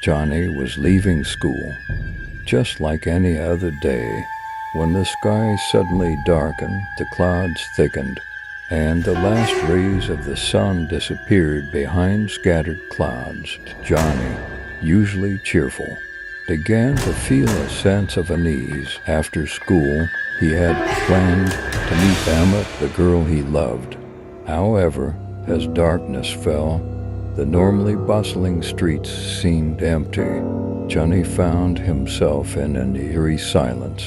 Johnny was leaving school, just like any other day, when the sky suddenly darkened, the clouds thickened, and the last rays of the sun disappeared behind scattered clouds. Johnny, usually cheerful, began to feel a sense of unease. After school, he had planned to meet Emma, the girl he loved. However, as darkness fell, the normally bustling streets seemed empty. Johnny found himself in an eerie silence,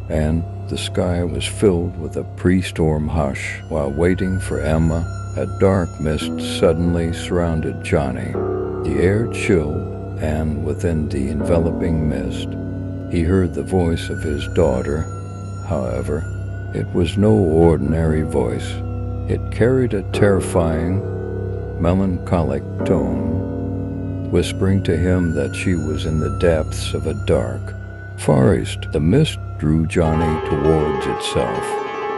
and the sky was filled with a pre-storm hush. While waiting for Emma, a dark mist suddenly surrounded Johnny. The air chilled, and within the enveloping mist, he heard the voice of his daughter. However, it was no ordinary voice. It carried a terrifying, melancholic tone, whispering to him that she was in the depths of a dark forest. The mist drew Johnny towards itself,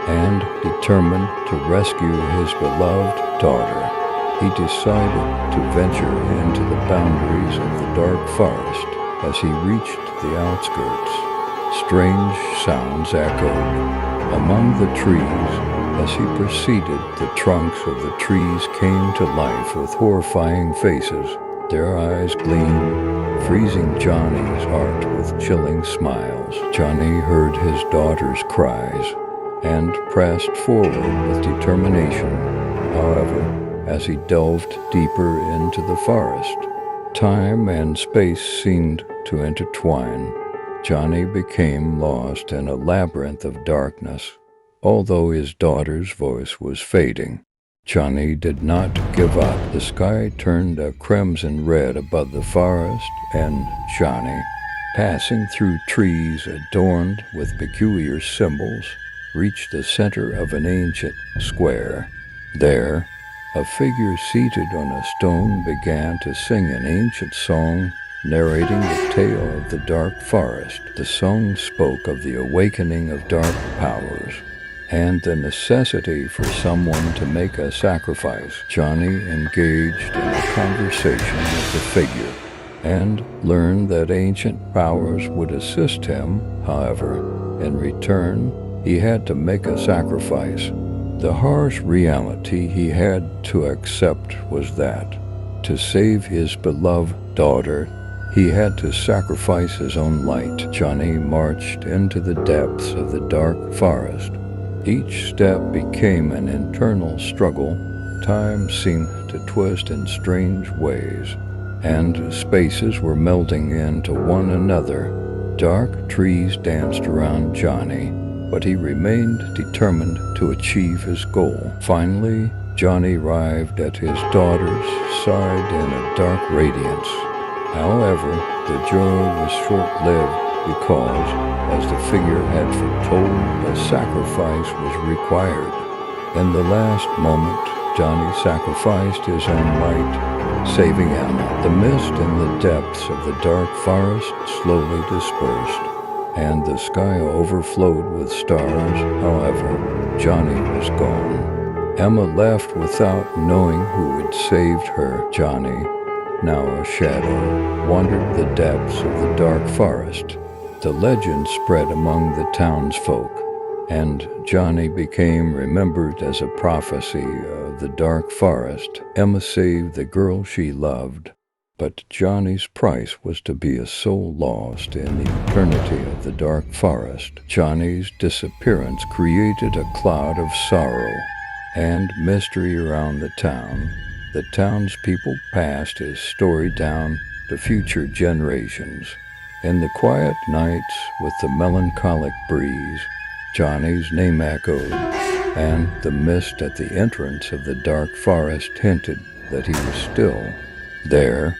and determined to rescue his beloved daughter, he decided to venture into the boundaries of the dark forest. As he reached the outskirts, strange sounds echoed among the trees. As he proceeded, the trunks of the trees came to life with horrifying faces. Their eyes gleamed, freezing Johnny's heart with chilling smiles. Johnny heard his daughter's cries and pressed forward with determination. However, as he delved deeper into the forest, time and space seemed to intertwine. Johnny became lost in a labyrinth of darkness. Although his daughter's voice was fading, Johnny did not give up. The sky turned a crimson red above the forest, and Johnny, passing through trees adorned with peculiar symbols, reached the center of an ancient square. There, a figure seated on a stone began to sing an ancient song, narrating the tale of the dark forest. The song spoke of the awakening of dark powers and the necessity for someone to make a sacrifice. Johnny engaged in a conversation with the figure and learned that ancient powers would assist him. However, in return, he had to make a sacrifice. The harsh reality he had to accept was that, to save his beloved daughter, he had to sacrifice his own light. Johnny marched into the depths of the dark forest. Each step became an internal struggle. Time seemed to twist in strange ways, and spaces were melting into one another. Dark trees danced around Johnny, but he remained determined to achieve his goal. Finally, Johnny arrived at his daughter's side in a dark radiance. However, the joy was short-lived because, as the figure had foretold, a sacrifice was required. In the last moment, Johnny sacrificed his own light, saving Emma. The mist in the depths of the dark forest slowly dispersed, and the sky overflowed with stars. However, Johnny was gone. Emma left without knowing who had saved her. Johnny, now a shadow, wandered the depths of the dark forest. The legend spread among the townsfolk, and Johnny became remembered as a prophecy of the dark forest. Emma saved the girl she loved, but Johnny's price was to be a soul lost in the eternity of the dark forest. Johnny's disappearance created a cloud of sorrow and mystery around the town. The townspeople passed his story down to future generations. In the quiet nights, with the melancholic breeze, Johnny's name echoed, and the mist at the entrance of the dark forest hinted that he was still there.